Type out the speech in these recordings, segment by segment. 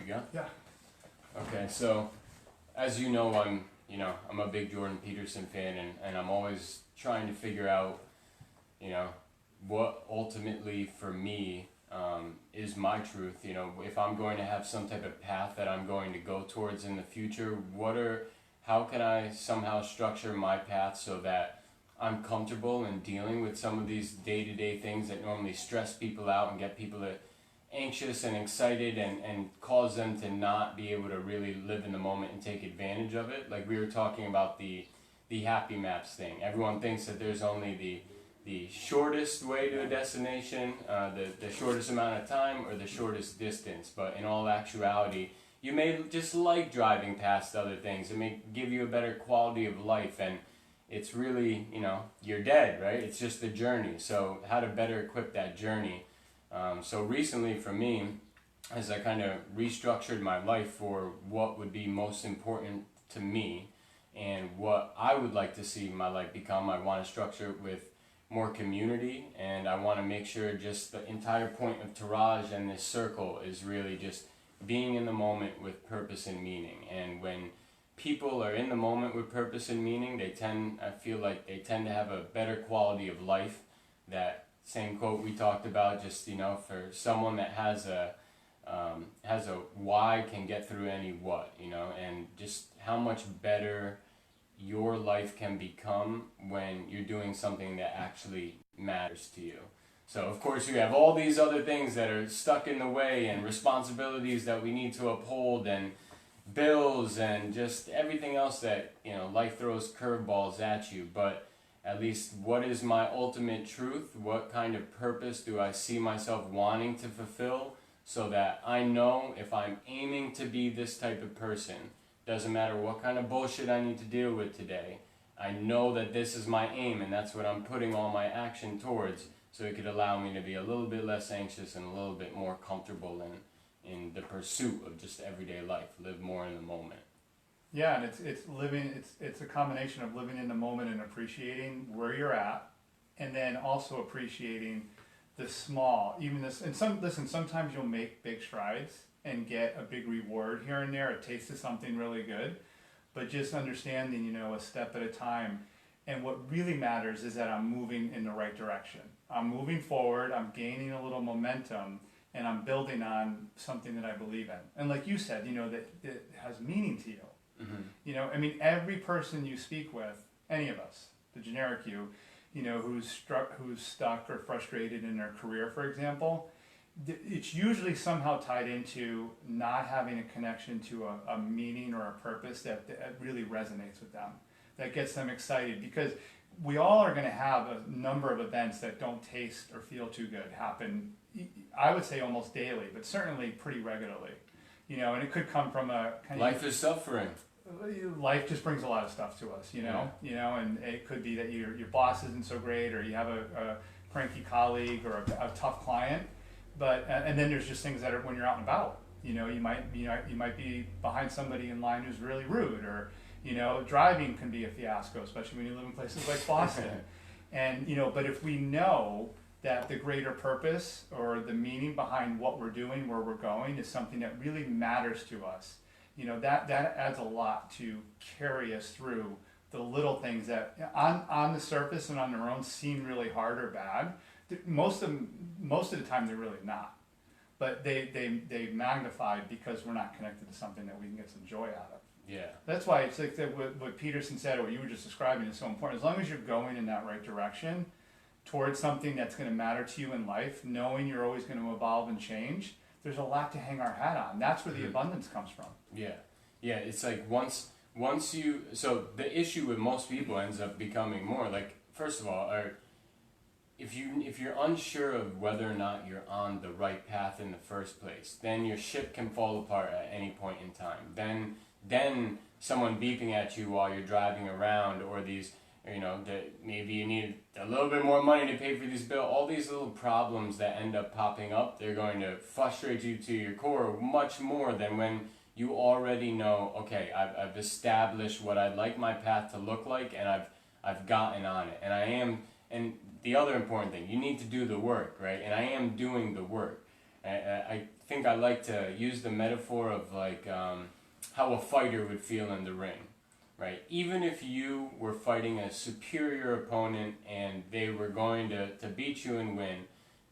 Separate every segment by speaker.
Speaker 1: go?
Speaker 2: Yeah.
Speaker 1: Okay, so as you know, I'm a big Jordan Peterson fan, and I'm always trying to figure out, what ultimately for me is my truth. If I'm going to have some type of path that I'm going to go towards in the future, how can I somehow structure my path so that I'm comfortable in dealing with some of these day-to-day things that normally stress people out and get people anxious and excited and cause them to not be able to really live in the moment and take advantage of it. Like we were talking about the happy maps thing. Everyone thinks that there's only the shortest way to a destination, the shortest amount of time, or the shortest distance. But in all actuality, you may just like driving past other things. It may give you a better quality of life, and it's really, you're dead, right? It's just the journey. So how to better equip that journey. So recently for me, as I kind of restructured my life for what would be most important to me and what I would like to see my life become, I want to structure it with more community, and I want to make sure just the entire point of Taraj and this circle is really just being in the moment with purpose and meaning. And when people are in the moment with purpose and meaning, I feel like they tend to have a better quality of life. That same quote we talked about, just for someone that has a why can get through any what, and just how much better your life can become when you're doing something that actually matters to you. So of course you have all these other things that are stuck in the way, and responsibilities that we need to uphold, and bills, and just everything else that life throws curveballs at you. But at least, what is my ultimate truth? What kind of purpose do I see myself wanting to fulfill, so that I know if I'm aiming to be this type of person, doesn't matter what kind of bullshit I need to deal with today, I know that this is my aim, and that's what I'm putting all my action towards, so it could allow me to be a little bit less anxious and a little bit more comfortable in the pursuit of just everyday life. Live more in the moment.
Speaker 2: Yeah, and it's a combination of living in the moment and appreciating where you're at, and then also appreciating the small, even this. And sometimes you'll make big strides and get a big reward here and there, a taste of something really good, but just understanding, a step at a time. And what really matters is that I'm moving in the right direction. I'm moving forward, I'm gaining a little momentum, and I'm building on something that I believe in. And like you said, that has meaning to you. Mm-hmm. Every person you speak with, any of us, the generic you, who's stuck or frustrated in their career, for example, it's usually somehow tied into not having a connection to a meaning or a purpose that really resonates with them, that gets them excited. Because we all are going to have a number of events that don't taste or feel too good happen, I would say almost daily, but certainly pretty regularly. And it could come from a kind
Speaker 1: Life is suffering.
Speaker 2: Life just brings a lot of stuff to us, and it could be that your boss isn't so great, or you have a cranky colleague, or a tough client. But and then there's just things that are when you're out and about. You might be behind somebody in line who's really rude, or driving can be a fiasco, especially when you live in places like Boston. And but if we know that the greater purpose or the meaning behind what we're doing, where we're going, is something that really matters to us, that adds a lot to carry us through the little things that on the surface and on their own seem really hard or bad. Most of the time they're really not, but they magnify because we're not connected to something that we can get some joy out of.
Speaker 1: Yeah,
Speaker 2: that's why it's like what Peterson said, or what you were just describing, is so important. As long as you're going in that right direction towards something that's going to matter to you in life, knowing you're always going to evolve and change, there's a lot to hang our hat on. That's where the abundance comes from.
Speaker 1: Yeah, it's like once you, so the issue with most people ends up becoming more like, first of all, if you're unsure of whether or not you're on the right path in the first place, then your ship can fall apart at any point in time. Then someone beeping at you while you're driving around, or these, that maybe you need a little bit more money to pay for this bill, all these little problems that end up popping up, they're going to frustrate you to your core much more than when you already know, okay, I've established what I'd like my path to look like, and I've gotten on it, and the other important thing, you need to do the work, right? And I am doing the work. I think I like to use the metaphor of like how a fighter would feel in the ring, right? Even if you were fighting a superior opponent and they were going to beat you and win,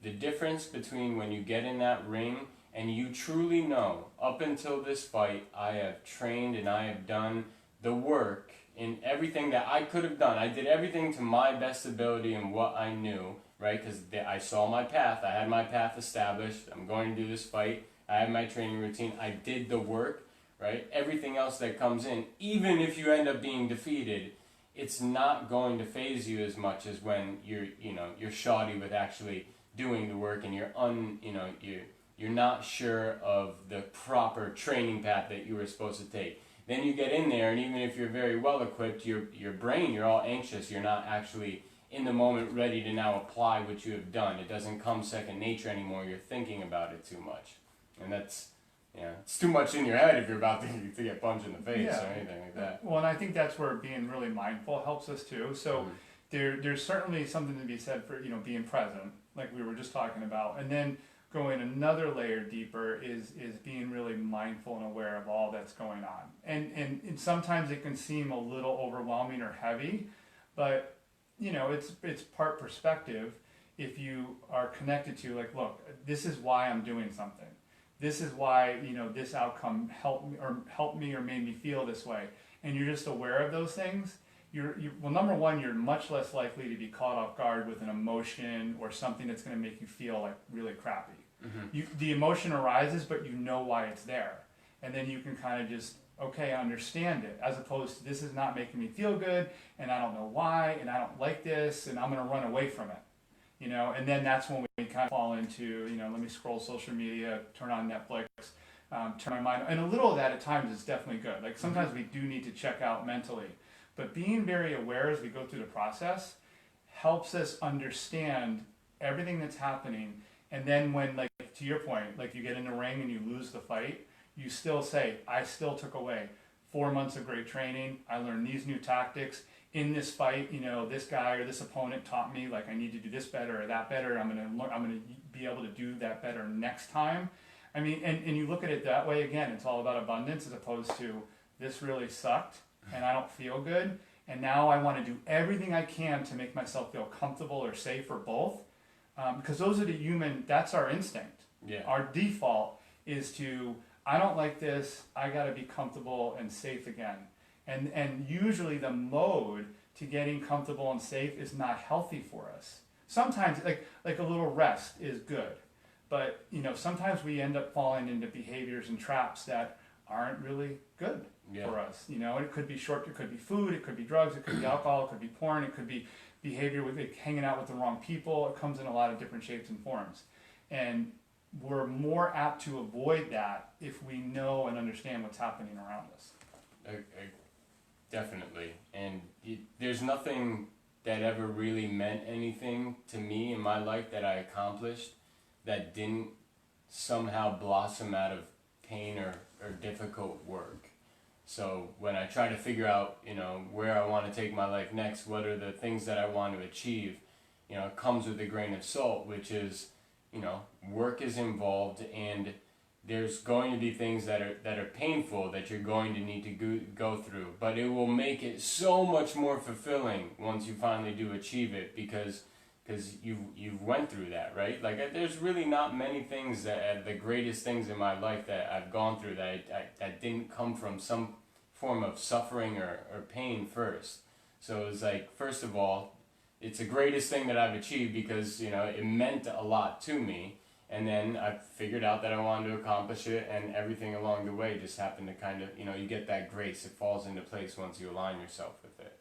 Speaker 1: the difference between when you get in that ring and you truly know, up until this fight, I have trained and I have done the work in everything that I could have done. I did everything to my best ability and what I knew, right? Because I saw my path. I had my path established. I'm going to do this fight. I had my training routine. I did the work, right? Everything else that comes in, even if you end up being defeated, it's not going to faze you as much as when you're shoddy with actually doing the work and you're not sure of the proper training path that you were supposed to take. Then you get in there, and even if you're very well equipped, your brain, you're all anxious. You're not actually in the moment ready to now apply what you have done. It doesn't come second nature anymore. You're thinking about it too much. And that's, it's too much in your head if you're about to get punched in the face or anything like that.
Speaker 2: Well, and I think that's where being really mindful helps us too. So there's certainly something to be said for, being present, like we were just talking about. And then going another layer deeper is being really mindful and aware of all that's going on. And sometimes it can seem a little overwhelming or heavy, but it's part perspective. If you are connected to, like, look, this is why I'm doing something. This is why, this outcome helped me or made me feel this way. And you're just aware of those things. Well, number one, you're much less likely to be caught off guard with an emotion or something that's going to make you feel like really crappy. The emotion arises, but you know why it's there. And then you can kind of just, okay, I understand it, as opposed to this is not making me feel good, and I don't know why, and I don't like this, and I'm going to run away from it. And then that's when we kind of fall into, let me scroll social media, turn on Netflix, turn my mind. And a little of that at times is definitely good. Like sometimes we do need to check out mentally. But being very aware as we go through the process helps us understand everything that's happening. And then when, like, to your point, like you get in the ring and you lose the fight, you still say, I still took away 4 months of great training. I learned these new tactics. In this fight, this guy or this opponent taught me, like, I need to do this better or that better. I'm gonna be able to do that better next time. I mean, and you look at it that way, again, it's all about abundance as opposed to this really sucked and I don't feel good. And now I want to do everything I can to make myself feel comfortable or safe or both. Because those are that's our instinct.
Speaker 1: Yeah.
Speaker 2: Our default is to, I don't like this, I gotta be comfortable and safe again. And usually the mode to getting comfortable and safe is not healthy for us. Sometimes like a little rest is good. But sometimes we end up falling into behaviors and traps that aren't really good for us. And it could be it could be food, it could be drugs, it could be alcohol, it could be porn, it could be behavior with hanging out with the wrong people. It comes in a lot of different shapes and forms. And we're more apt to avoid that if we know and understand what's happening around us.
Speaker 1: Definitely. And there's nothing that ever really meant anything to me in my life that I accomplished that didn't somehow blossom out of pain or difficult work. So when I try to figure out, where I want to take my life next, what are the things that I want to achieve, it comes with a grain of salt, which is, work is involved and there's going to be things that are painful that you're going to need to go through, but it will make it so much more fulfilling once you finally do achieve it because you've went through that, right? Like there's really not many things that the greatest things in my life that I've gone through that didn't come from some form of suffering or pain first. So it's like, first of all, it's the greatest thing that I've achieved because it meant a lot to me. And then I figured out that I wanted to accomplish it, and everything along the way just happened to kind of, you get that grace. It falls into place once you align yourself with it.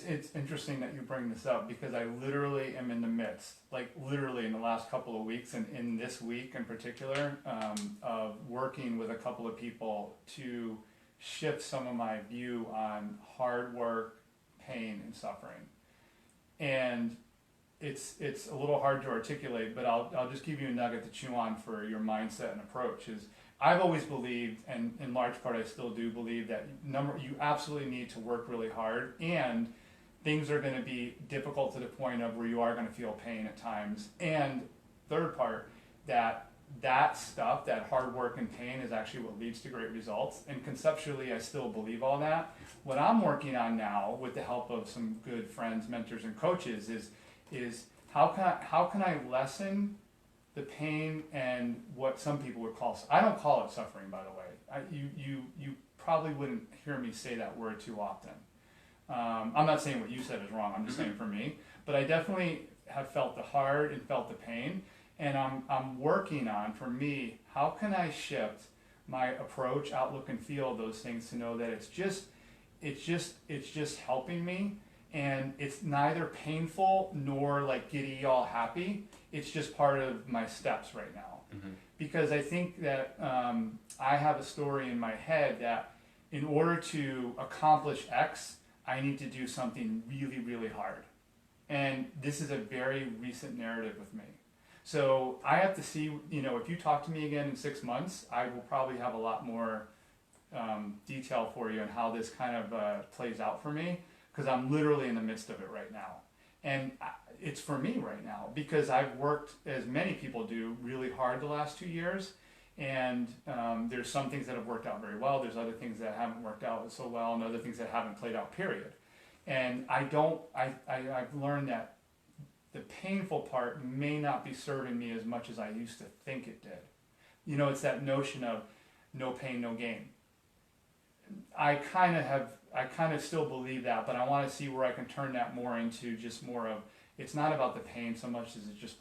Speaker 2: It's interesting that you bring this up because I literally am in the midst, like literally in the last couple of weeks and in this week in particular, of working with a couple of people to shift some of my view on hard work, pain, and suffering. And it's a little hard to articulate, but I'll just give you a nugget to chew on for your mindset and approach. Is I've always believed, and in large part I still do believe, that you absolutely need to work really hard, and things are going to be difficult to the point of where you are going to feel pain at times. And third part, that that stuff, that hard work and pain, is actually what leads to great results. And conceptually, I still believe all that. What I'm working on now, with the help of some good friends, mentors, and coaches, is how can I lessen the pain and what some people would call, I don't call it suffering, by the way. You probably wouldn't hear me say that word too often. I'm not saying what you said is wrong. I'm just saying for me. But I definitely have felt the hard and felt the pain. And I'm working on, for me, how can I shift my approach, outlook, and feel of those things to know that it's just helping me, and it's neither painful nor like giddy all happy. It's just part of my steps right now. Mm-hmm. Because I think that I have a story in my head that in order to accomplish X, I need to do something really, really hard. And this is a very recent narrative with me. So I have to see, if you talk to me again in 6 months, I will probably have a lot more detail for you on how this kind of plays out for me, because I'm literally in the midst of it right now. And it's for me right now, because I've worked, as many people do, really hard the last 2 years. And there's some things that have worked out very well. There's other things that haven't worked out so well, and other things that haven't played out, period. And I've learned that the painful part may not be serving me as much as I used to think it did. It's that notion of no pain, no gain. I kind of still believe that, but I want to see where I can turn that more into just more of, it's not about the pain so much as it's just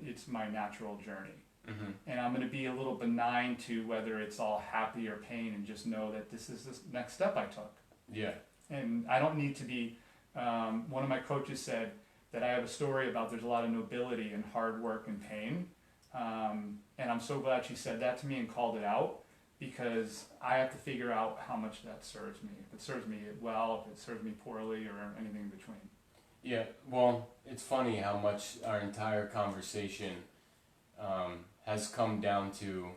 Speaker 2: it's my natural journey. Mm-hmm. And I'm going to be a little benign to whether it's all happy or pain, and just know that this is the next step I took. Yeah. And I don't need to be, one of my coaches said that I have a story about there's a lot of nobility in hard work and pain. And I'm so glad she said that to me and called it out, because I have to figure out how much that serves me. If it serves me well, if it serves me poorly, or anything in between.
Speaker 1: Yeah, well, it's funny how much our entire conversation has come down to,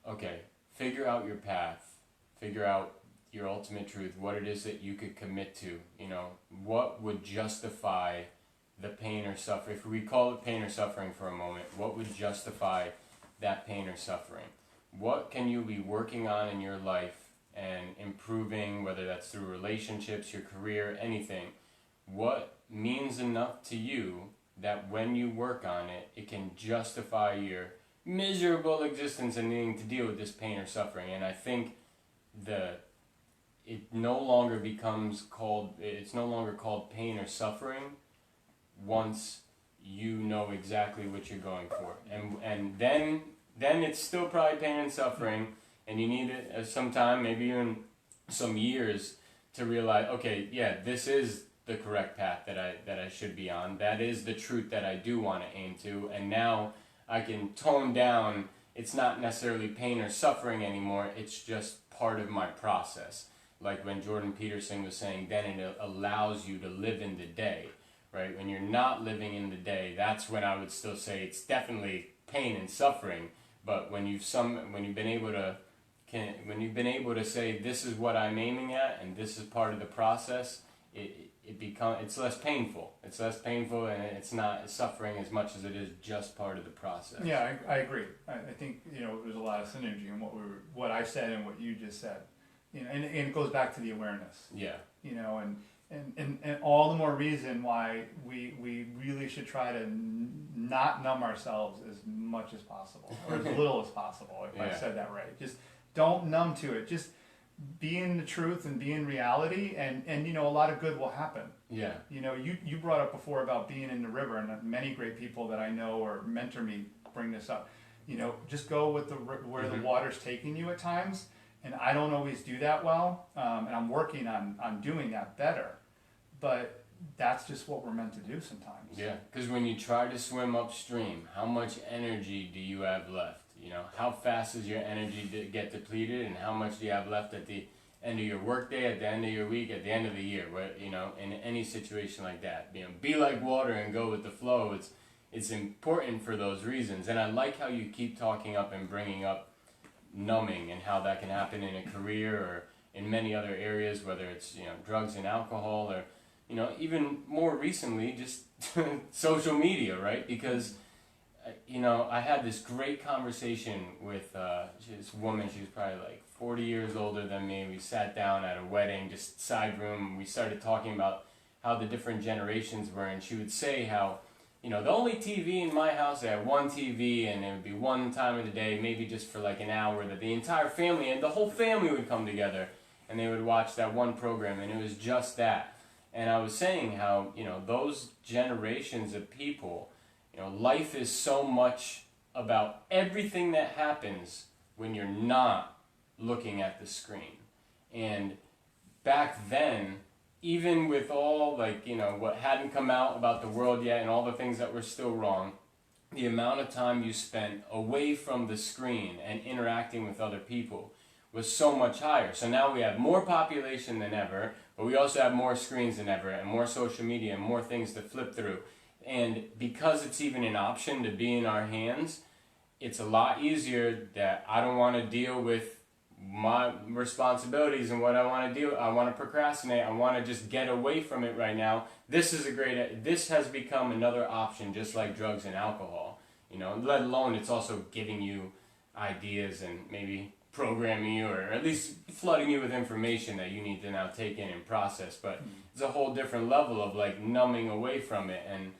Speaker 1: okay, figure out your path, figure out your ultimate truth, what it is that you could commit to, what would justify the pain or suffering. If we call it pain or suffering for a moment, what would justify that pain or suffering? What can you be working on in your life and improving, whether that's through relationships, your career, anything? What means enough to you that when you work on it, it can justify your miserable existence and needing to deal with this pain or suffering? And I think it's no longer called pain or suffering once you know exactly what you're going for. And then it's still probably pain and suffering, and you need it some time, maybe even some years, to realize, okay, yeah, this is the correct path that I should be on. That is the truth that I do want to aim to, and now I can tone down. It's not necessarily pain or suffering anymore, it's just part of my process. Like when Jordan Peterson was saying, then it allows you to live in the day, right? When you're not living in the day, that's when I would still say it's definitely pain and suffering. But when you've been able to say, this is what I'm aiming at and this is part of the process, it's less painful. It's less painful, and it's not suffering as much as it is just part of the process.
Speaker 2: Yeah, I agree. I think there's a lot of synergy in what I said and what you just said. And it goes back to the awareness. Yeah. And all the more reason why we really should try to not numb ourselves as much as possible, or as little as possible, if I said that right. Just don't numb to it. Just be in the truth and be in reality, and a lot of good will happen. Yeah. You brought up before about being in the river, and many great people that I know or mentor me bring this up. Just go with where the water's taking you at times. And I don't always do that well, and I'm working on doing that better. But that's just what we're meant to do sometimes. Yeah, because when you try to swim upstream, how much energy do you have left? How fast does your energy get depleted, and how much do you have left at the end of your workday, at the end of your week, at the end of the year? In any situation like that, be like water and go with the flow. It's important for those reasons, and I like how you keep talking up and bringing up numbing and how that can happen in a career or in many other areas, whether it's drugs and alcohol, or even more recently just social media, right? Because
Speaker 1: I had this great conversation with this woman. She was probably like 40 years older than me. We sat down at a wedding, just side room, and we started talking about how the different generations were. And she would say how, the only TV in my house, I had one TV, and it would be one time of the day, maybe just for like an hour, that the entire family, and the whole family would come together, and they would watch that one program, and it was just that. And I was saying how, those generations of people, life is so much about everything that happens when you're not looking at the screen. And back then, even with all, what hadn't come out about the world yet and all the things that were still wrong, the amount of time you spent away from the screen and interacting with other people was so much higher. So now we have more population than ever, but we also have more screens than ever, and more social media, and more things to flip through. And because it's even an option to be in our hands, it's a lot easier that I don't want to deal with my responsibilities and what I want to do. I want to procrastinate. I want to just get away from it right now. This has become another option, just like drugs and alcohol. Let alone it's also giving you ideas and maybe programming you, or at least flooding you with information that you need to now take in and process. But it's a whole different level of numbing away from it. And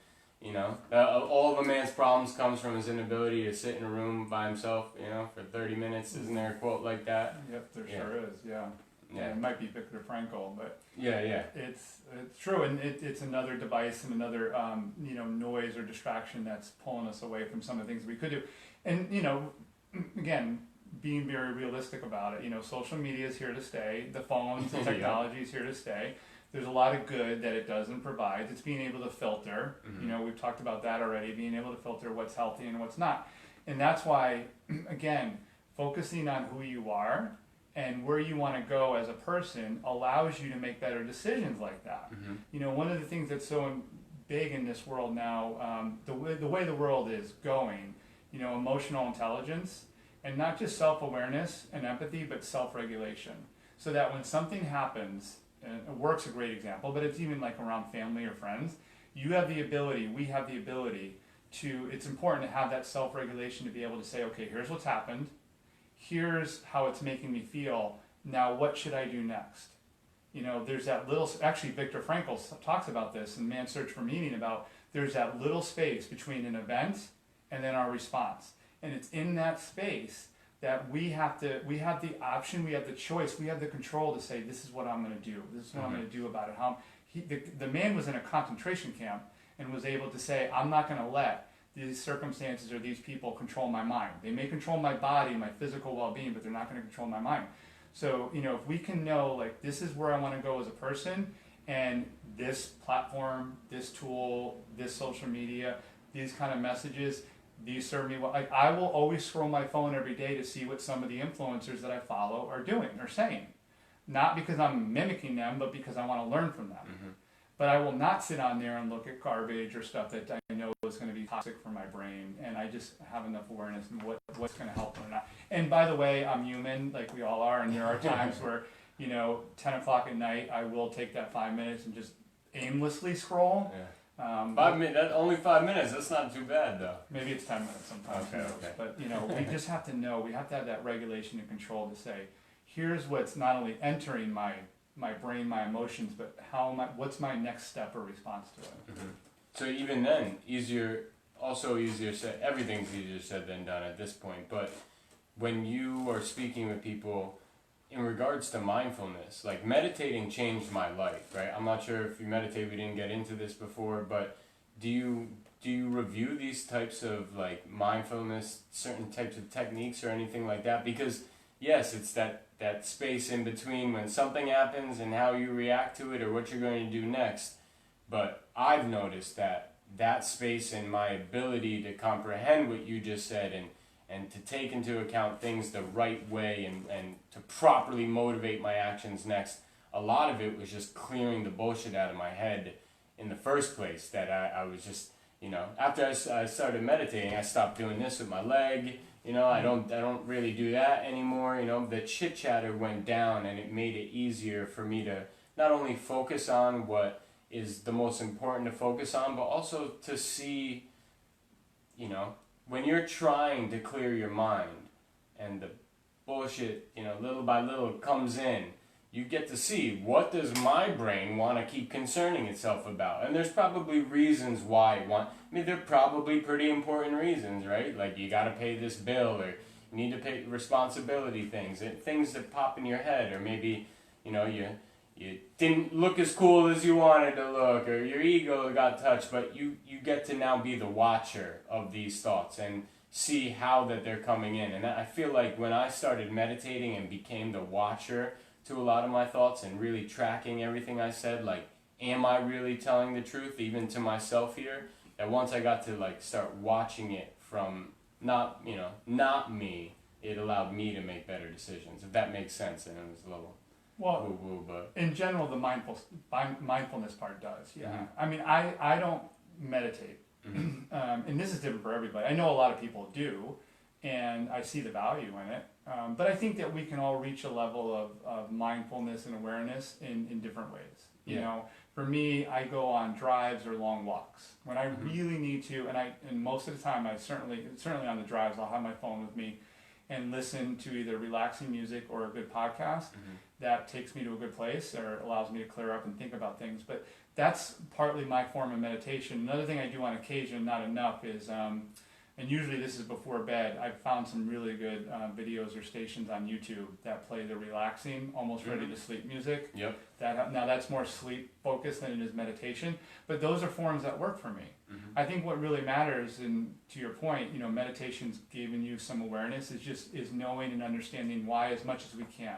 Speaker 1: all of a man's problems comes from his inability to sit in a room by himself, for 30 minutes. Isn't there a quote like that?
Speaker 2: Yep, there sure is. Yeah.
Speaker 1: Yeah.
Speaker 2: It might be Viktor Frankl, but
Speaker 1: yeah.
Speaker 2: It's true, and it's another device and another noise or distraction that's pulling us away from some of the things we could do. And again, being very realistic about it, social media is here to stay. The phones, the technology is here to stay. There's a lot of good that it does and provides. It's being able to filter.
Speaker 1: Mm-hmm.
Speaker 2: We've talked about that already, being able to filter what's healthy and what's not. And that's why, again, focusing on who you are and where you want to go as a person allows you to make better decisions like that.
Speaker 1: Mm-hmm.
Speaker 2: One of the things that's so big in this world now, the way the world is going, emotional intelligence, and not just self-awareness and empathy, but self-regulation. So that when something happens, and work's a great example, but it's even like around family or friends, we have the ability to, it's important to have that self-regulation to be able to say, okay, here's what's happened, here's how it's making me feel, now what should I do next? There's that little, actually Viktor Frankl talks about this in Man's Search for Meaning, about there's that little space between an event and then our response. And it's in that space that we have the option, we have the choice, we have the control to say, this is what I'm going to do. This is what I'm going to do about it. The man was in a concentration camp and was able to say, I'm not going to let these circumstances or these people control my mind. They may control my body, my physical well-being, but they're not going to control my mind. So, if we can know, this is where I want to go as a person, and this platform, this tool, this social media, these kind of messages, these serve me well. I will always scroll my phone every day to see what some of the influencers that I follow are doing or saying. Not because I'm mimicking them, but because I want to learn from them.
Speaker 1: Mm-hmm.
Speaker 2: But I will not sit on there and look at garbage or stuff that I know is going to be toxic for my brain. And I just have enough awareness in what's going to help or not. And by the way, I'm human, like we all are. And there are times where, 10 o'clock at night, I will take that 5 minutes and just aimlessly scroll.
Speaker 1: Yeah. 5 minutes, only 5 minutes. That's not too bad, though.
Speaker 2: Maybe it's 10 minutes sometimes.
Speaker 1: Okay.
Speaker 2: But we just have to know. We have to have that regulation and control to say, here's what's not only entering my brain, my emotions, but what's my next step or response to it.
Speaker 1: Mm-hmm. So even then, easier said. Everything's easier said than done at this point. But when you are speaking with people in regards to mindfulness, meditating changed my life, right? I'm not sure if you meditate, we didn't get into this before, but do you review these types of mindfulness, certain types of techniques or anything like that? Because yes, it's that space in between when something happens and how you react to it or what you're going to do next. But I've noticed that space and my ability to comprehend what you just said and to take into account things the right way and to properly motivate my actions next, a lot of it was just clearing the bullshit out of my head in the first place, that I was just, after I started meditating, I stopped doing this with my leg, I don't really do that anymore, the chit chatter went down, and it made it easier for me to not only focus on what is the most important to focus on, but also to see, when you're trying to clear your mind and the bullshit, little by little comes in, you get to see, what does my brain want to keep concerning itself about? And there's probably reasons why they're probably pretty important reasons, right? Like, you got to pay this bill, or you need to pay responsibility things, and things that pop in your head, or maybe, you didn't look as cool as you wanted to look, or your ego got touched, but you get to now be the watcher of these thoughts and see how that they're coming in. And I feel like when I started meditating and became the watcher to a lot of my thoughts and really tracking everything I said, like, am I really telling the truth even to myself here? That once I got to start watching it from not me, it allowed me to make better decisions, if that makes sense. And it was a little woo-woo, but
Speaker 2: in general, the mindfulness part does. Yeah.
Speaker 1: Mm-hmm.
Speaker 2: I mean, I don't meditate.
Speaker 1: Mm-hmm.
Speaker 2: And this is different for everybody. I know a lot of people do, and I see the value in it. But I think that we can all reach a level of mindfulness and awareness in different ways. You know, for me, I go on drives or long walks when I really need to, and most of the time, I certainly on the drives, I'll have my phone with me and listen to either relaxing music or a good podcast that takes me to a good place or allows me to clear up and think about things. But that's partly my form of meditation. Another thing I do on occasion, not enough, is and usually this is before bed, I've found some really good videos or stations on YouTube that play the relaxing, almost ready to sleep music.
Speaker 1: Yep.
Speaker 2: Now that's more sleep focused than it is meditation, but those are forms that work for me. I think what really matters, and to your point, meditation's giving you some awareness, is knowing and understanding why as much as we can.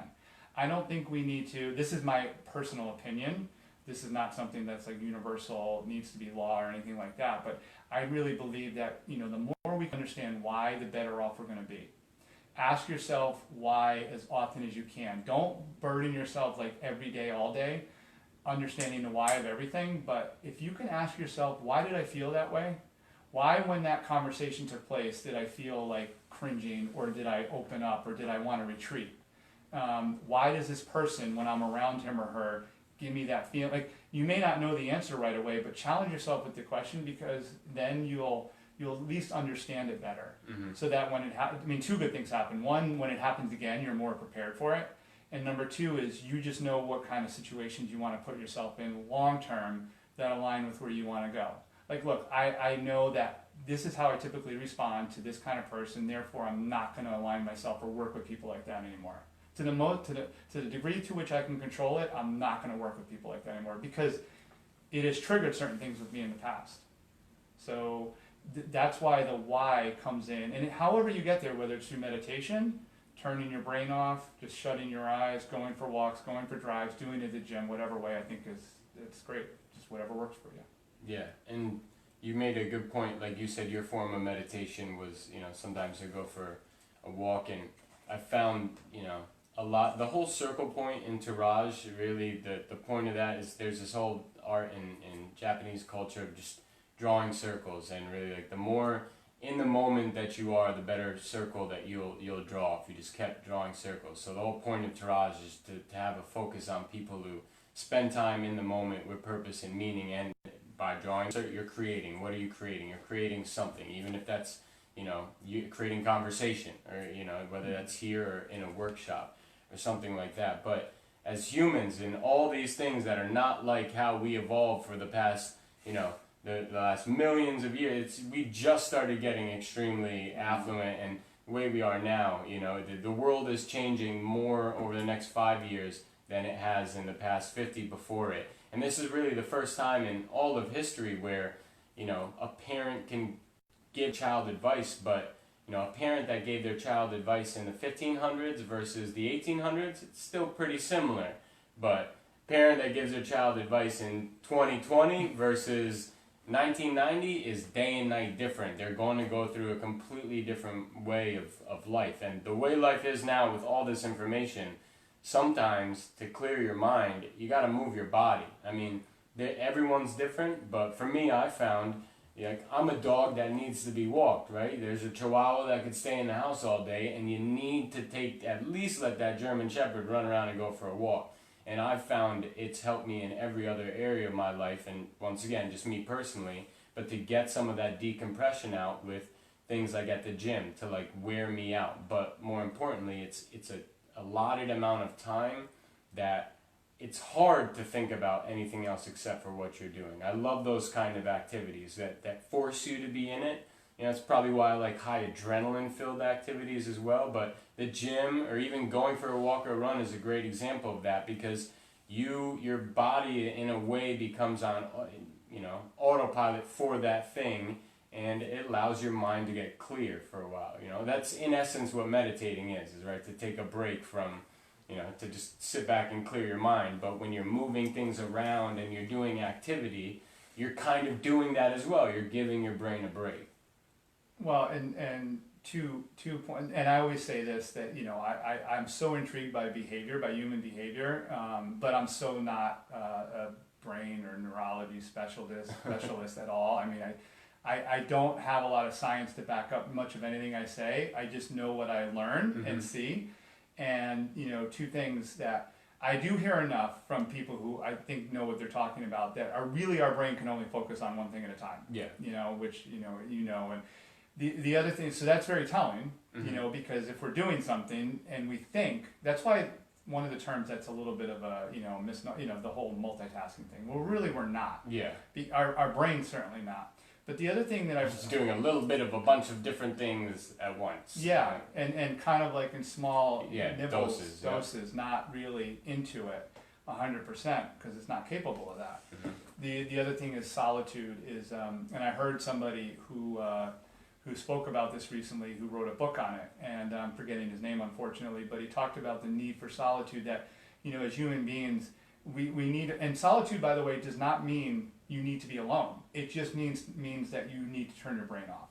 Speaker 2: I don't think we need to, this is my personal opinion, this is not something that's universal, needs to be law or anything like that, but I really believe that, the more we can understand why, the better off we're going to be. Ask yourself why as often as you can. Don't burden yourself every day, all day, understanding the why of everything, but if you can ask yourself, why did I feel that way? Why, when that conversation took place, did I feel like cringing, or did I open up, or did I want to retreat? Why does this person, when I'm around him or her, give me that feeling? You may not know the answer right away, but challenge yourself with the question, because then you'll at least understand it better. So that when it happens, two good things happen. One, when it happens again, you're more prepared for it. And number two is you just know what kind of situations you want to put yourself in long term that align with where you want to go. Look, I know that this is how I typically respond to this kind of person, therefore I'm not going to align myself or work with people like that anymore. To the degree to which I can control it, I'm not going to work with people like that anymore, because it has triggered certain things with me in the past. So that's why the why comes in. And however you get there, whether it's through meditation, turning your brain off, just shutting your eyes, going for walks, going for drives, doing it at the gym, whatever way, I think it's great. Just whatever works for you.
Speaker 1: Yeah, and you made a good point. Like you said, your form of meditation was, sometimes I go for a walk, and I found, a lot, the whole circle point in Taraj, really the point of that is there's this whole art in Japanese culture of just drawing circles, and really the more in the moment that you are, the better circle that you'll draw if you just kept drawing circles. So the whole point of Taraj is to have a focus on people who spend time in the moment with purpose and meaning, and by drawing, so you're creating. What are you creating? You're creating something, even if that's, you creating conversation, or, whether that's here or in a workshop or something like that. But as humans, in all these things that are not like how we evolved for the past, the last millions of years, we just started getting extremely affluent, and the way we are now, the world is changing more over the next 5 years than it has in the past 50 before it. And this is really the first time in all of history where, a parent can give child advice, but, a parent that gave their child advice in the 1500s versus the 1800s, it's still pretty similar. But parent that gives their child advice in 2020 versus 1990 is day and night different. They're going to go through a completely different way of life. And the way life is now with all this information, sometimes to clear your mind, you got to move your body. Everyone's different, but for me, I found, I'm a dog that needs to be walked, right? There's a Chihuahua that could stay in the house all day, and you need to at least let that German Shepherd run around and go for a walk. And I've found it's helped me in every other area of my life, and once again, just me personally, but to get some of that decompression out with things like at the gym to like wear me out. But more importantly, it's a allotted amount of time that it's hard to think about anything else except for what you're doing. I love those kind of activities that force you to be in it. You know, that's probably why I like high adrenaline filled activities as well. But the gym or even going for a walk or a run is a great example of that, because your body in a way becomes on, you know, autopilot for that thing, and it allows your mind to get clear for a while. You know, that's in essence what meditating is right? To take a break from, you know, to just sit back and clear your mind. But when you're moving things around and you're doing activity, you're kind of doing that as well. You're giving your brain a break.
Speaker 2: Well, and two points, and I always say this, that, you know, I'm so intrigued by behavior, by human behavior, but I'm so not a brain or neurology specialist at all. I mean, I don't have a lot of science to back up much of anything I say. I just know what I learn and see. And, you know, two things that I do hear enough from people who I think know what they're talking about, that are really, our brain can only focus on one thing at a time. Yeah. You know, which, you know, and the other thing, so that's very telling, you know, because if we're doing something and we think, that's why one of the terms that's a little bit of a, you know, the whole multitasking thing. Well, really we're not. Yeah. Our brain's certainly not. But the other thing that I was
Speaker 1: just doing a little bit of a bunch of different things at once.
Speaker 2: Yeah, and kind of like in small nibbles, doses, not really into it 100%, because it's not capable of that. The other thing is solitude is, and I heard somebody who spoke about this recently, who wrote a book on it, and I'm forgetting his name unfortunately, but he talked about the need for solitude, that, you know, as human beings, we need, and solitude, by the way, does not mean you need to be alone. It just means that you need to turn your brain off.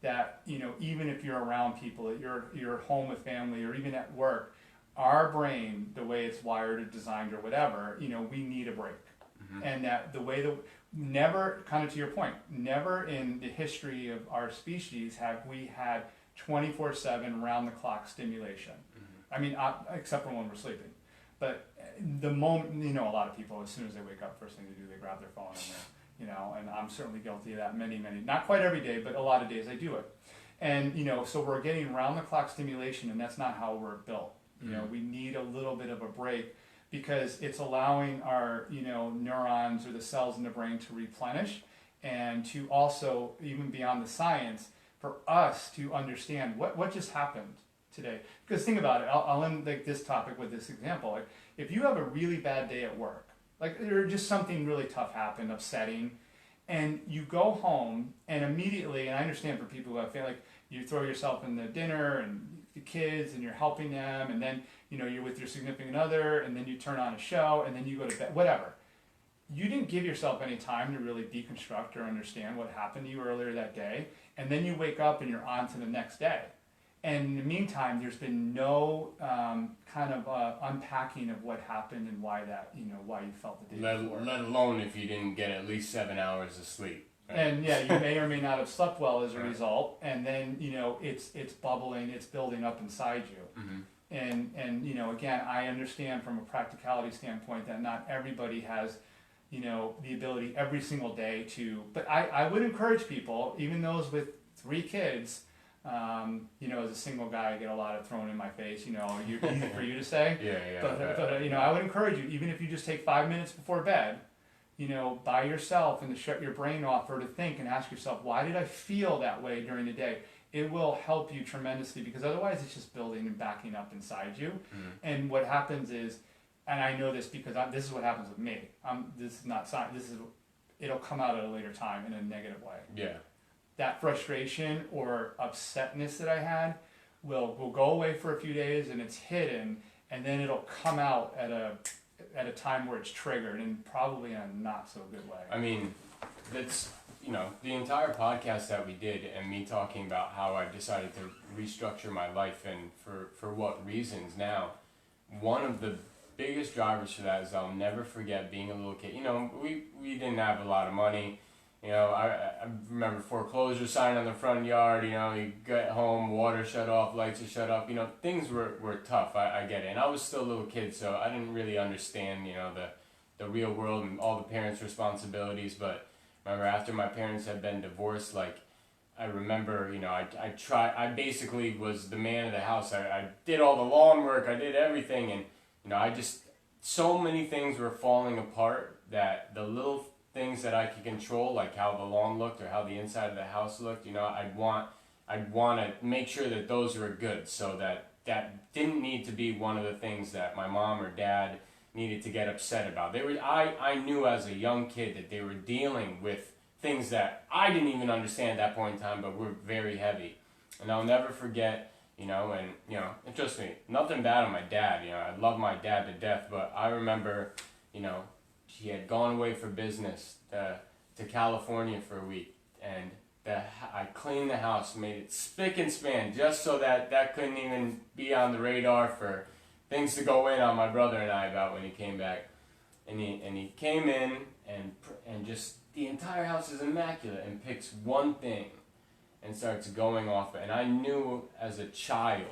Speaker 2: That, you know, even if you're around people, at your home with family, or even at work, our brain, the way it's wired or designed or whatever, you know, we need a break. And that the way that, never, kind of to your point, never in the history of our species have we had 24/7 round-the-clock stimulation. I mean, except for when we're sleeping. But the moment, you know, a lot of people, as soon as they wake up, first thing they do, they grab their phone, and you know, and I'm certainly guilty of that many, not quite every day, but a lot of days I do it. And, you know, so we're getting round-the-clock stimulation, and that's not how we're built. You know, we need a little bit of a break, because it's allowing our, you know, neurons or the cells in the brain to replenish, and to also, even beyond the science, for us to understand what just happened today. Because think about it, I'll end like this topic with this example. Like, if you have a really bad day at work, like, or just something really tough happened, upsetting, and you go home and immediately, and I understand for people who have like, you throw yourself in the dinner and the kids and you're helping them, and then, you know, you're with your significant other, and then you turn on a show, and then you go to bed, whatever. You didn't give yourself any time to really deconstruct or understand what happened to you earlier that day, and then you wake up and you're on to the next day. And in the meantime, there's been no kind of unpacking of what happened and why that, you know, why you felt the day before.
Speaker 1: Let alone if you didn't get at least 7 hours of sleep. Right?
Speaker 2: And yeah, you may or may not have slept well as a result. And then, you know, it's bubbling, it's building up inside you. And you know, again, I understand from a practicality standpoint that not everybody has, you know, the ability every single day to. But I would encourage people, even those with 3 kids. You know, as a single guy, I get a lot of thrown in my face, you know, easy for you to say. But you know, I would encourage you, even if you just take 5 minutes before bed, you know, by yourself, and to shut your brain off, or to think and ask yourself, why did I feel that way during the day? It will help you tremendously, because otherwise it's just building and backing up inside you. And what happens is, and I know this because this is what happens with me. This is not science. It'll come out at a later time in a negative way. Yeah. That frustration or upsetness that I had will go away for a few days, and it's hidden, and then it'll come out at a time where it's triggered, and probably in a not so good way.
Speaker 1: I mean, that's, you know, the entire podcast that we did, and me talking about how I decided to restructure my life and for what reasons now. One of the biggest drivers for that is I'll never forget being a little kid. You know, we didn't have a lot of money. You know, I remember foreclosure sign on the front yard, you know, you get home, water shut off, lights are shut off, you know, things were tough, I get it. And I was still a little kid, so I didn't really understand, you know, the real world and all the parents' responsibilities. But remember, after my parents had been divorced, like, I remember, I basically was the man of the house. I did all the lawn work, I did everything, and, so many things were falling apart that the little things that I could control, like how the lawn looked or how the inside of the house looked, I'd want to make sure that those were good, so that didn't need to be one of the things that my mom or dad needed to get upset about. I knew as a young kid that they were dealing with things that I didn't even understand at that point in time, but were very heavy. And I'll never forget, and trust me, nothing bad on my dad. I love my dad to death, but I remember, he had gone away for business to California for a week, and I cleaned the house, made it spick and span, just so that couldn't even be on the radar for things to go in on my brother and I about when he came back. And he came in and just the entire house is immaculate, and picks one thing and starts going off it. And I knew as a child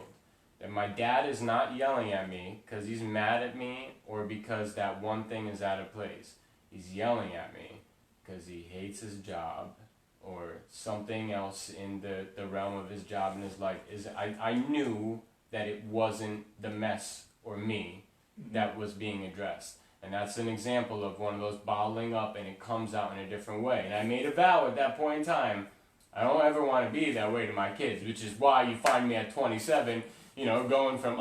Speaker 1: that my dad is not yelling at me because he's mad at me or because that one thing is out of place. He's yelling at me because he hates his job or something else in the realm of his job and his life. I knew that it wasn't the mess or me that was being addressed. And that's an example of one of those bottling up, and it comes out in a different way. And I made a vow at that point in time, I don't ever want to be that way to my kids, which is why you find me at 27, going from,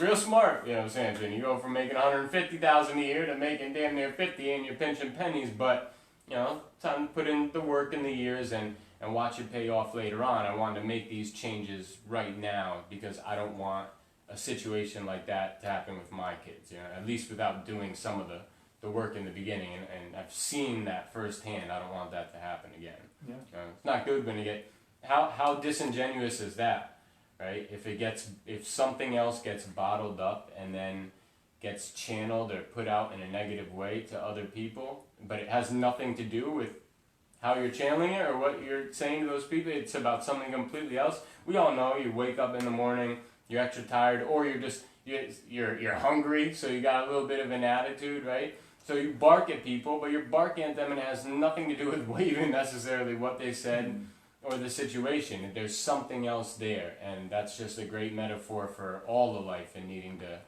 Speaker 1: real smart, Samson. You go from making $150,000 a year to making damn near 50, and you're pinching pennies, but, time to put in the work in the years and watch it pay off later on. I wanted to make these changes right now because I don't want a situation like that to happen with my kids, at least without doing some of the work in the beginning, and I've seen that firsthand. I don't want that to happen again.
Speaker 2: Yeah.
Speaker 1: It's not good when you get, how disingenuous is that, right? If something else gets bottled up and then gets channeled or put out in a negative way to other people, but it has nothing to do with how you're channeling it or what you're saying to those people, it's about something completely else. We all know you wake up in the morning, you're extra tired, or you're hungry, so you got a little bit of an attitude, right? So you bark at people, but you're barking at them and it has nothing to do with even necessarily what they said or the situation. There's something else there, and that's just a great metaphor for all of life and needing to,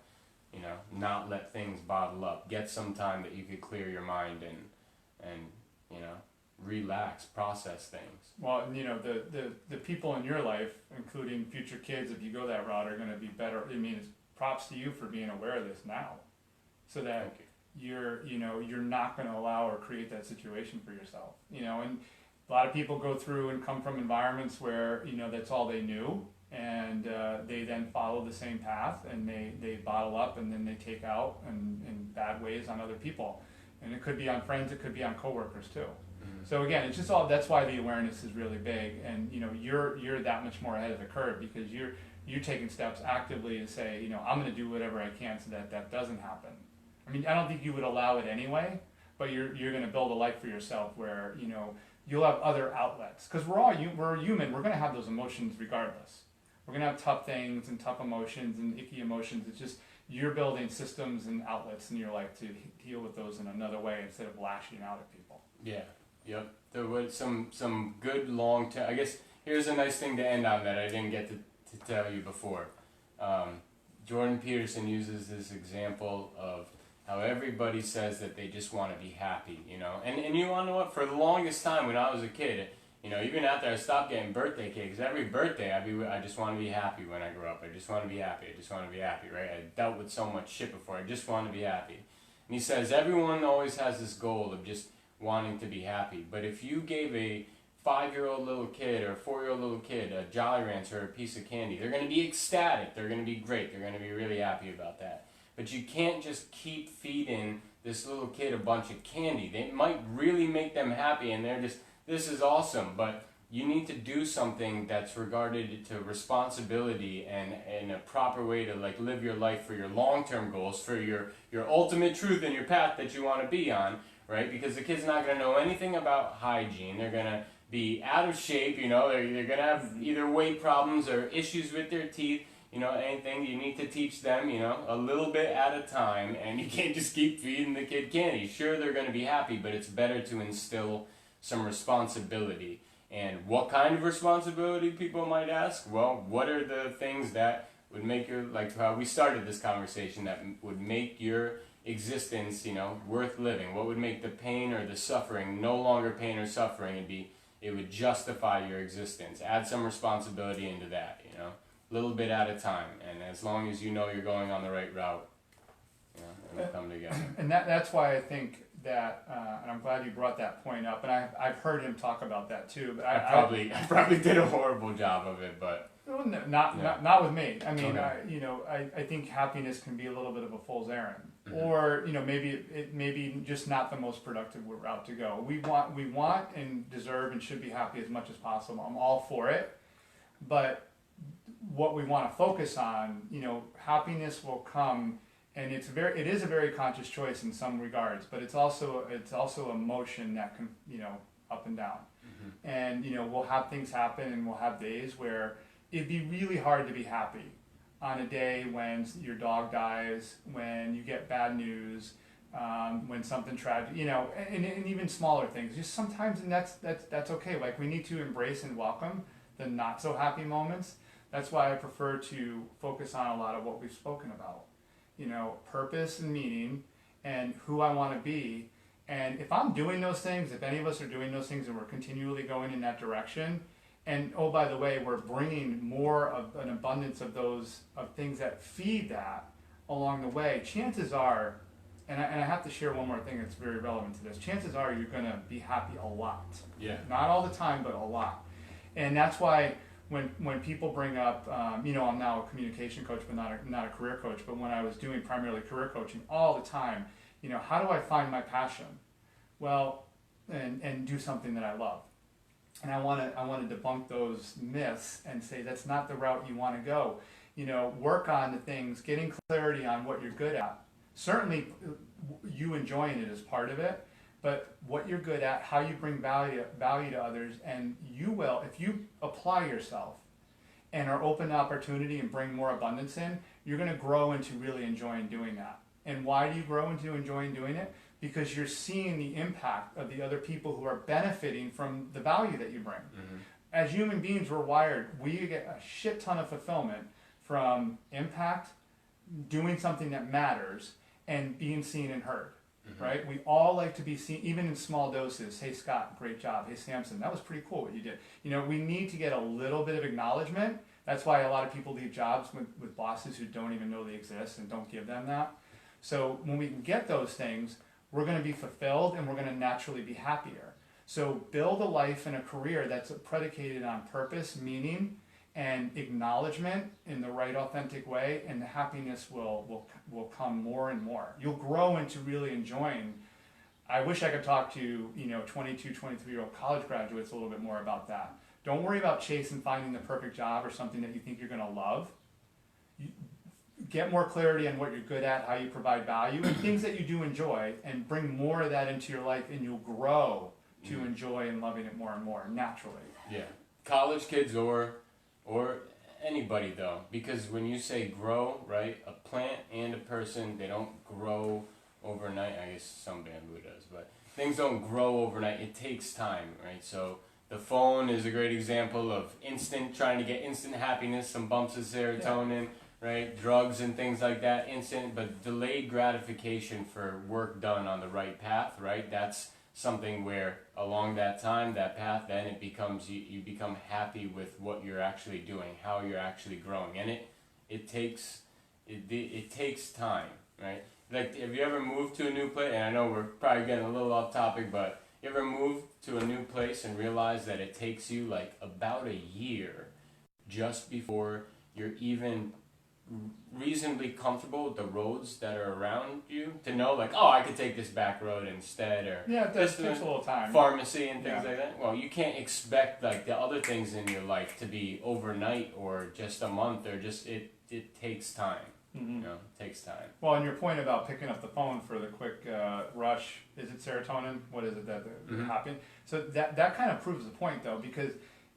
Speaker 1: not let things bottle up. Get some time that you could clear your mind and relax, process things.
Speaker 2: Well, the people in your life, including future kids, if you go that route, are going to be better. It's props to you for being aware of this now, so that you're not going to allow or create that situation for yourself. And a lot of people go through and come from environments where that's all they knew, and they then follow the same path, and they bottle up, and then they take out in bad ways on other people, and it could be on friends, it could be on coworkers too. So again, it's just all, that's why the awareness is really big, and you're that much more ahead of the curve because you're taking steps actively to say, I'm going to do whatever I can so that doesn't happen. I don't think you would allow it anyway, but you're going to build a life for yourself where you'll have other outlets, because we're human. We're going to have those emotions regardless. We're going to have tough things and tough emotions and icky emotions. It's just you're building systems and outlets in your life to deal with those in another way instead of lashing out at people.
Speaker 1: Yeah. Yep. There was some good long term. I guess here's a nice thing to end on that I didn't get to tell you before. Jordan Peterson uses this example of how everybody says that they just want to be happy, And you want to know what? For the longest time when I was a kid, even after I stopped getting birthday cakes, every birthday I just want to be happy when I grow up. I just want to be happy. I just want to be happy, right? I dealt with so much shit before. I just want to be happy. And he says everyone always has this goal of just wanting to be happy. But if you gave a 5-year-old little kid or a 4-year-old little kid a Jolly Rancher or a piece of candy, they're going to be ecstatic. They're going to be great. They're going to be really happy about that. But you can't just keep feeding this little kid a bunch of candy. They might really make them happy and they're just, this is awesome, but you need to do something that's regarded to responsibility and a proper way to live your life for your long-term goals, for your ultimate truth and your path that you want to be on, right? Because the kid's not going to know anything about hygiene. They're going to be out of shape, they're going to have either weight problems or issues with their teeth, anything. You need to teach them, a little bit at a time, and you can't just keep feeding the kid candy. Sure, they're going to be happy, but it's better to instill some responsibility And what kind of responsibility, people might ask? Well, what are the things that would make your, like how we started this conversation, that would make your existence, worth living? What would make the pain or the suffering no longer pain or suffering, and it would justify your existence? Add some responsibility into that, a little bit at a time. And as long as you know you're going on the right route, it'll come together.
Speaker 2: And that's why I think that, and I'm glad you brought that point up, and I've heard him talk about that too. But
Speaker 1: I probably did a horrible job of it, but
Speaker 2: not with me. I mean,
Speaker 1: okay.
Speaker 2: I think happiness can be a little bit of a fool's errand, or maybe just not the most productive route to go. We want and deserve and should be happy as much as possible. I'm all for it, but what we want to focus on, happiness will come. And it is a very conscious choice in some regards, but it's also a motion that can, up and down. And, we'll have things happen, and we'll have days where it'd be really hard to be happy on a day when your dog dies, when you get bad news, when something tragic, and even smaller things. Just sometimes, and that's okay. Like, we need to embrace and welcome the not so happy moments. That's why I prefer to focus on a lot of what we've spoken about. Purpose and meaning, and who I want to be. And if I'm doing those things, if any of us are doing those things and we're continually going in that direction, and oh, by the way, we're bringing more of an abundance of things that feed that along the way, chances are, and I have to share one more thing that's very relevant to this, chances are you're going to be happy a lot.
Speaker 1: Yeah.
Speaker 2: Not all the time, but a lot. And that's why when people bring up, I'm now a communication coach, but not a career coach, but when I was doing primarily career coaching all the time, how do I find my passion? Well, and do something that I love. And I want to debunk those myths and say that's not the route you want to go. Work on the things, getting clarity on what you're good at. Certainly, you enjoying it is part of it. But what you're good at, how you bring value to others, and you will, if you apply yourself and are open to opportunity and bring more abundance in, you're going to grow into really enjoying doing that. And why do you grow into enjoying doing it? Because you're seeing the impact of the other people who are benefiting from the value that you bring. As human beings, we're wired. We get a shit ton of fulfillment from impact, doing something that matters, and being seen and heard. Right? We all like to be seen, even in small doses. Hey, Scott, great job. Hey, Samson, that was pretty cool what you did. We need to get a little bit of acknowledgement. That's why a lot of people leave jobs with bosses who don't even know they exist and don't give them that. So when we can get those things, we're going to be fulfilled and we're going to naturally be happier. So build a life and a career that's predicated on purpose, meaning, and acknowledgement in the right authentic way, and the happiness will come more and more. You'll grow into really enjoying. I wish I could talk to 22, 23-year-old college graduates a little bit more about that. Don't worry about chasing finding the perfect job or something that you think you're going to love. Get more clarity on what you're good at, how you provide value, and things that you do enjoy, and bring more of that into your life, and you'll grow to enjoy and loving it more and more naturally.
Speaker 1: Yeah, college kids or anybody though, because when you say grow, right, a plant and a person, they don't grow overnight. I guess some bamboo does, but things don't grow overnight. It takes time, right? So the phone is a great example of trying to get instant happiness, some bumps of serotonin, right? Drugs and things like that, instant, but delayed gratification for work done on the right path, right? That's something where along that time, that path, then it becomes, you become happy with what you're actually doing, how you're actually growing. And it takes time, right? Like, have you ever moved to a new place? And I know we're probably getting a little off topic, but you ever moved to a new place and realize that it takes you like about a year just before you're even reasonably comfortable with the roads that are around you to know, like, oh, I could take this back road instead, or
Speaker 2: it takes a little time.
Speaker 1: Pharmacy and things like that. Well, you can't expect like the other things in your life to be overnight or just a month, or just it takes time. It takes time.
Speaker 2: Well, and your point about picking up the phone for the quick rush, is it serotonin? What is it that happens? So that kind of proves the point, though, because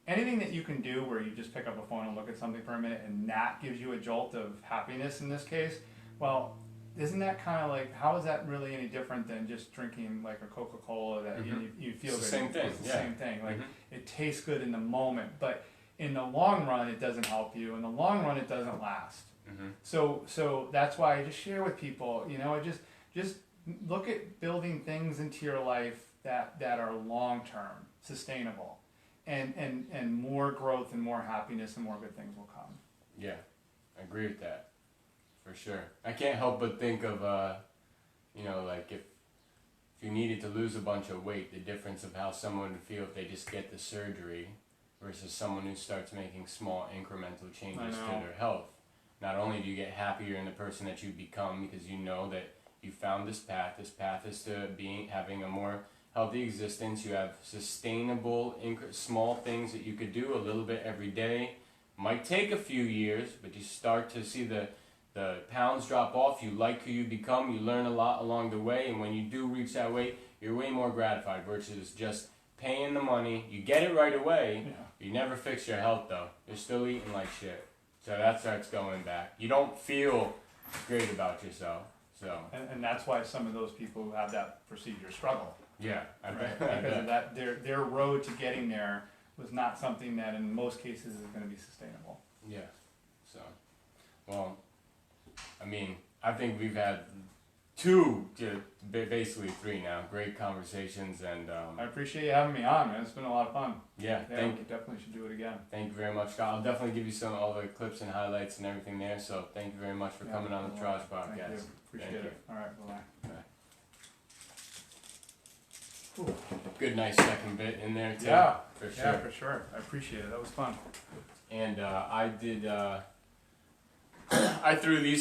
Speaker 2: anything that you can do where you just pick up a phone and look at something for a minute and that gives you a jolt of happiness in this case, well, isn't that kind of like, how is that really any different than just drinking like a Coca-Cola that you feel
Speaker 1: It's
Speaker 2: good?
Speaker 1: the same thing.
Speaker 2: It's the
Speaker 1: Yeah.
Speaker 2: same thing. Like it tastes good in the moment, but in the long run, it doesn't help you. In the long run, it doesn't last. So that's why I just share with people, you know, just look at building things into your life that are long term, sustainable, and more growth and more happiness and more good things will come.
Speaker 1: Yeah, I agree with that. For sure. I can't help but think of, you know, like if you needed to lose a bunch of weight, the difference of how someone would feel if they just get the surgery versus someone who starts making small incremental changes to their health. Not only do you get happier in the person that you become because you know that you found this path. This path is to having a more healthy existence. You have sustainable, small things that you could do a little bit every day. Might take a few years, but you start to see the pounds drop off. You like who you become. You learn a lot along the way, and when you do reach that weight, you're way more gratified versus just paying the money. You get it right away.
Speaker 2: Yeah.
Speaker 1: You never fix your health though. You're still eating like shit. So that starts going back. You don't feel great about yourself. So
Speaker 2: And that's why some of those people who have that procedure struggle.
Speaker 1: yeah, I
Speaker 2: Right?
Speaker 1: bet.
Speaker 2: Because of that, their road to getting there was not something that in most cases is going to be sustainable.
Speaker 1: Yeah. So, well, I mean, I think we've had basically three now, great conversations, and
Speaker 2: I appreciate you having me on, man. It's been a lot of fun.
Speaker 1: yeah,
Speaker 2: Yeah, we definitely should do it again.
Speaker 1: thank you very much, Scott. I'll definitely give you all the clips and highlights and everything there. So thank you very much for coming on the Triage
Speaker 2: Thank you.
Speaker 1: podcast.
Speaker 2: Appreciate
Speaker 1: Thank
Speaker 2: it. All right, bye.
Speaker 1: Good, nice second bit in there too.
Speaker 2: Yeah,
Speaker 1: for sure.
Speaker 2: yeah, for sure. I appreciate it. That was fun.
Speaker 1: And I did. I threw these